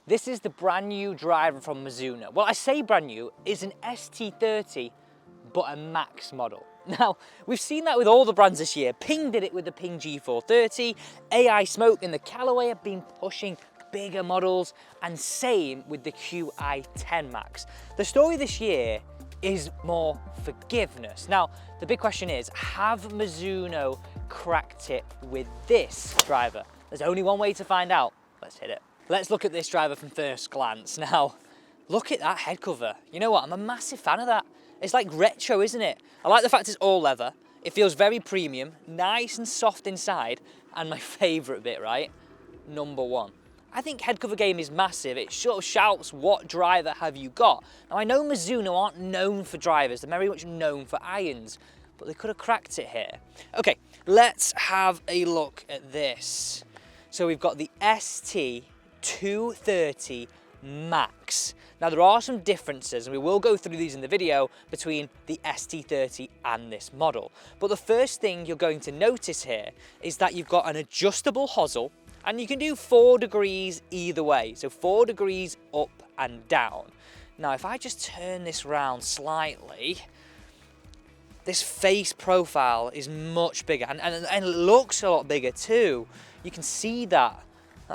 This is the brand new driver from Mizuno. Well, I say brand new, it's an ST30, but a Max model. Now, we've seen that with all the brands this year. Ping did it with the Ping G430, AI Smoke and the Callaway have been pushing bigger models, and same with the Qi10 Max. The story this year is more forgiveness. Now, the big question is, have Mizuno cracked it with this driver? There's only one way to find out. Let's hit it. Let's look at this driver from first glance. Now, look at that head cover. You know what? I'm a massive fan of that. It's like retro, isn't it? I like the fact it's all leather. It feels very premium, nice and soft inside, and my favorite bit, right? Number one. I think head cover game is massive. It sort of shouts, what driver have you got? Now, I know Mizuno aren't known for drivers. They're very much known for irons, but they could have cracked it here. Okay, let's have a look at this. So we've got the ST230 Max. Now, there are some differences, and we will go through these in the video, between the ST30 and this model. But the first thing you're going to notice here is that you've got an adjustable hosel, and you can do 4 degrees either way. So 4 degrees up and down. Now, if I just turn this round slightly, this face profile is much bigger, and it looks a lot bigger too. You can see that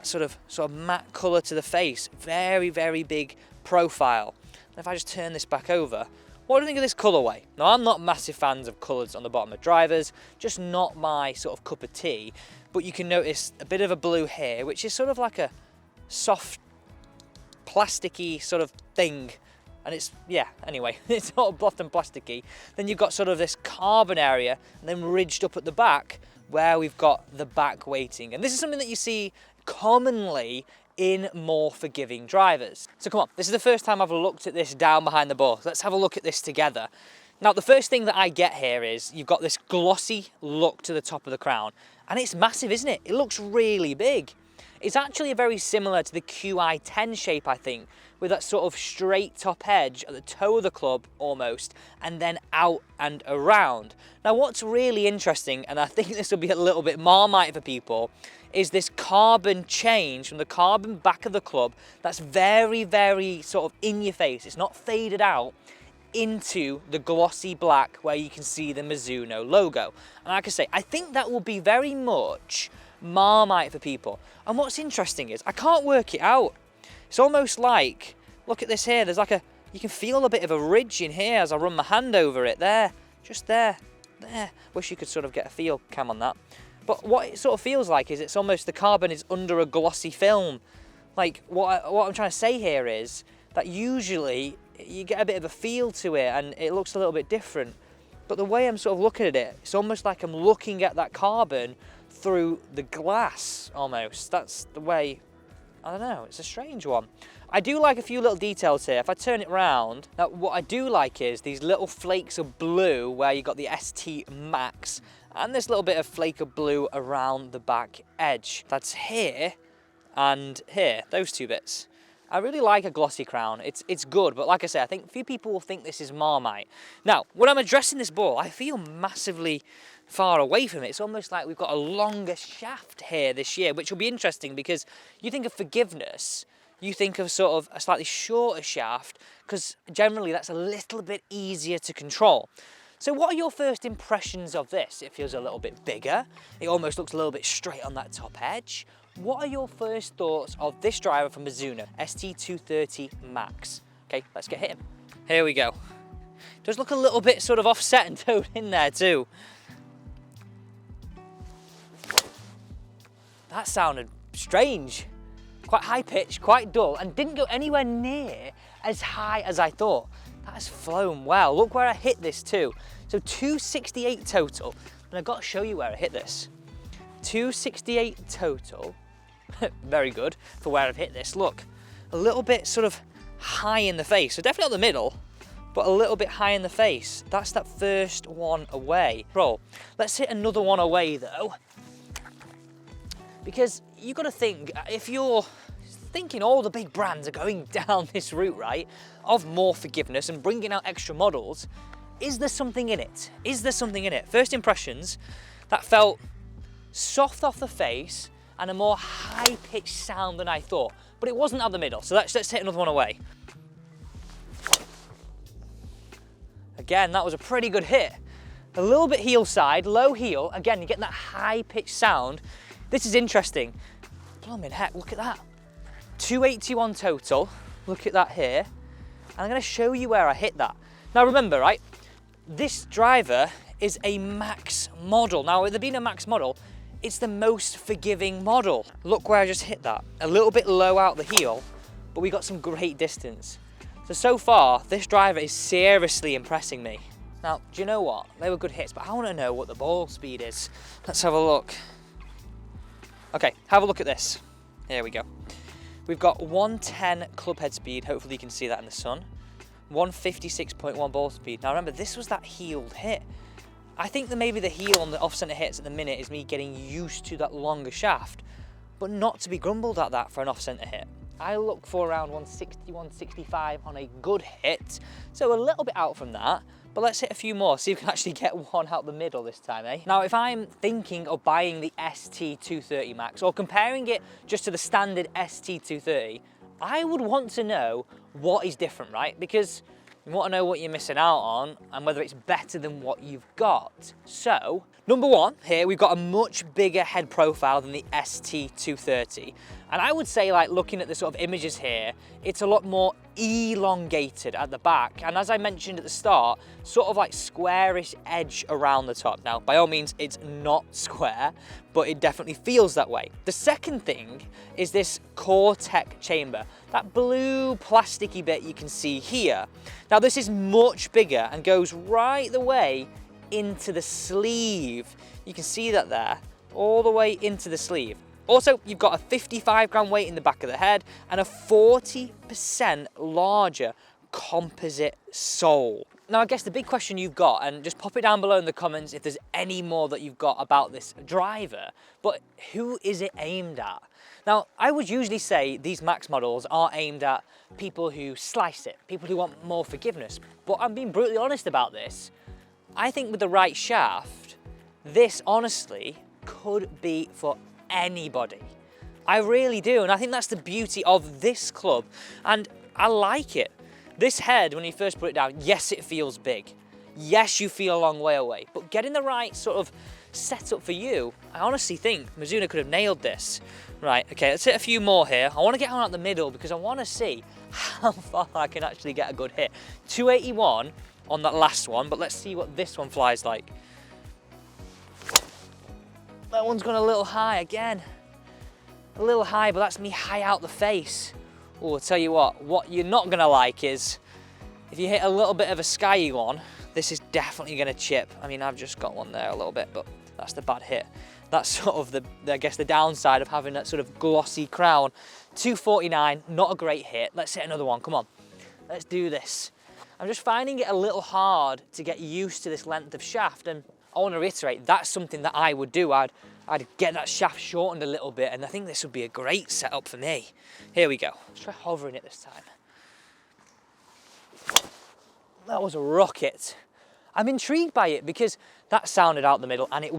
sort of matte colour to the face. Very, very big profile. And if I just turn this back over, what do you think of this colourway? Now, I'm not massive fans of colours on the bottom of drivers, just not my sort of cup of tea, but you can notice a bit of a blue here, which is sort of like a soft, plasticky sort of thing. And it's, yeah, anyway, it's sort of buffed and plasticky. Then you've got sort of this carbon area, and then ridged up at the back, where we've got the back weighting. And this is something that you see commonly in more forgiving drivers. So come on, this is the first time I've looked at this down behind the ball. Let's have a look at this together. Now, the first thing that I get here is you've got this glossy look to the top of the crown, and it's massive, isn't it? It looks really big. It's actually very similar to the Qi10 shape, I think, with that sort of straight top edge at the toe of the club almost, and then out and around. Now, what's really interesting, and I think this will be a little bit Marmite for people, is this carbon change from the carbon back of the club that's very, very sort of in your face. It's not faded out, into the glossy black where you can see the Mizuno logo. And like I say, I think that will be very much Marmite for people. And what's interesting is I can't work it out. It's almost like, look at this here, there's like you can feel a bit of a ridge in here as I run my hand over it there, just there. Wish you could sort of get a feel cam on that. But what it sort of feels like is it's almost the carbon is under a glossy film. Like what I'm trying to say here is that usually you get a bit of a feel to it and it looks a little bit different. But the way I'm sort of looking at it, it's almost like I'm looking at that carbon through the glass almost. That's the way, I don't know, it's a strange one. I do like a few little details here. If I turn it round, now what I do like is these little flakes of blue where you got the ST Max and this little bit of flake of blue around the back edge. That's here and here, those two bits. I really like a glossy crown. It's good, but like I said, I think a few people will think this is Marmite. Now, when I'm addressing this ball, I feel massively far away from it. It's almost like we've got a longer shaft here this year, which will be interesting because you think of forgiveness, you think of sort of a slightly shorter shaft, because generally that's a little bit easier to control. So what are your first impressions of this? It feels a little bit bigger. It almost looks a little bit straight on that top edge. What are your first thoughts of this driver from Mizuno, ST230 Max? Okay, let's get hitting. Here we go. It does look a little bit sort of offset and toned in there too. That sounded strange. Quite high pitched, quite dull, and didn't go anywhere near as high as I thought. That has flown well. Look where I hit this too. So 268 total, and I've got to show you where I hit this. 268 total. Very good for where I've hit this. Look, a little bit sort of high in the face. So definitely not the middle, but a little bit high in the face. That's that first one away. Roll. Let's hit another one away though. Because you've got to think, if you're thinking all the big brands are going down this route, right, of more forgiveness and bringing out extra models, is there something in it? Is there something in it? First impressions, that felt soft off the face and a more high-pitched sound than I thought. but it wasn't out the middle. So let's hit another one away. Again, that was a pretty good hit. A little bit heel side, low heel. Again, you're getting that high pitched sound. This is interesting. Blooming heck, look at that. 281 total, look at that here. And I'm gonna show you where I hit that. Now remember, right, this driver is a Max model. Now, with it being a Max model, it's the most forgiving model. Look where I just hit that. A little bit low out the heel, but we got some great distance. So far, this driver is seriously impressing me. Now, do you know what? They were good hits, but I want to know what the ball speed is. Let's have a look. Okay, have a look at this. Here we go. We've got 110 club head speed. Hopefully you can see that in the sun. 156.1 ball speed. Now remember, this was that heeled hit. I think that maybe the heel on the off-center hits at the minute is me getting used to that longer shaft, but not to be grumbled at that for an off-center hit. I look for around 160, 165 on a good hit, so a little bit out from that, but let's hit a few more, see if we can actually get one out the middle this time, eh? Now, if I'm thinking of buying the ST230 Max or comparing it just to the standard ST230, I would want to know what is different, right? Because you want to know what you're missing out on and whether it's better than what you've got. So, number one, here we've got a much bigger head profile than the ST230. And I would say, like, looking at the sort of images here, it's a lot more elongated at the back. And as I mentioned at the start, sort of like squarish edge around the top. Now, by all means, it's not square, but it definitely feels that way. The second thing is this Core-Tech chamber, that blue plasticky bit you can see here. Now, this is much bigger and goes right the way into the sleeve. You can see that there, all the way into the sleeve. Also, you've got a 55-gram weight in the back of the head and a 40% larger composite sole. Now, I guess the big question you've got, and just pop it down below in the comments if there's any more that you've got about this driver, but who is it aimed at? Now, I would usually say these Max models are aimed at people who slice it, people who want more forgiveness, but I'm being brutally honest about this. I think with the right shaft, this honestly could be for anybody. I really do, and I think that's the beauty of this club, and I like it. This head, when you first put it down, yes, it feels big. Yes, you feel a long way away, but getting the right sort of setup for you, I honestly think Mizuno could have nailed this. Right, okay, let's hit a few more here. I want to get one out the middle because I want to see how far I can actually get a good hit. 281 on that last one, but let's see what this one flies like. That one's gone a little high again. A little high, but that's me high out the face. Oh, I'll tell you what you're not gonna like is, if you hit a little bit of a skyy one, this is definitely gonna chip. I mean, I've just got one there a little bit, but that's the bad hit. That's sort of I guess the downside of having that sort of glossy crown. 249, not a great hit. Let's hit another one, come on. Let's do this. I'm just finding it a little hard to get used to this length of shaft, and I want to reiterate, that's something that I would do. I'd get that shaft shortened a little bit, and I think this would be a great setup for me. Here we go. Let's try hovering it this time. That was a rocket. I'm intrigued by it because that sounded out the middle, and it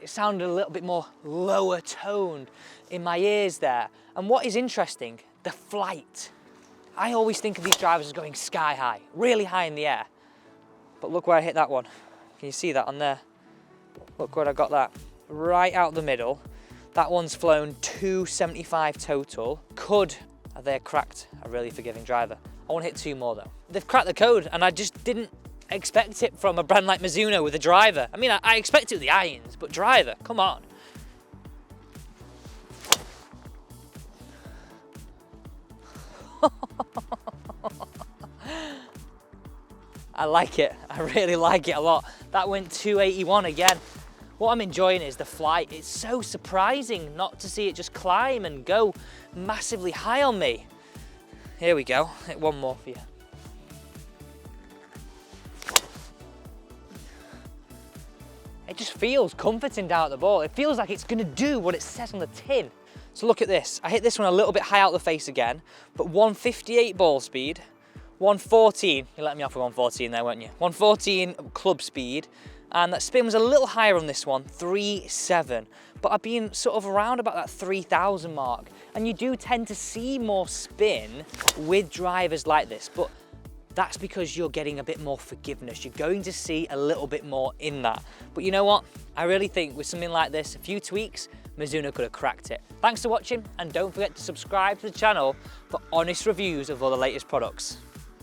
sounded a little bit more lower toned in my ears there. And what is interesting, the flight. I always think of these drivers as going sky high, really high in the air. But look where I hit that one. Can you see that on there? Look where I got that. Right out the middle. That one's flown 275 total. They're cracked a really forgiving driver. I want to hit two more though. They've cracked the code, and I just didn't expect it from a brand like Mizuno with a driver. I mean, I expect it with the irons, but driver, come on. I like it. I really like it a lot. That went 281 again. What I'm enjoying is the flight. It's so surprising not to see it just climb and go massively high on me. Here we go. Hit one more for you. It just feels comforting down at the ball. It feels like it's gonna do what it says on the tin. So look at this. I hit this one a little bit high out the face again, but 158 ball speed, 114, you let me off with 114 there, weren't you? 114 club speed, and that spin was a little higher on this one, 3.7. but I've been sort of around about that 3,000 mark. And you do tend to see more spin with drivers like this, but that's because you're getting a bit more forgiveness. You're going to see a little bit more in that. But you know what? I really think with something like this, a few tweaks, Mizuno could have cracked it. Thanks for watching, and don't forget to subscribe to the channel for honest reviews of all the latest products.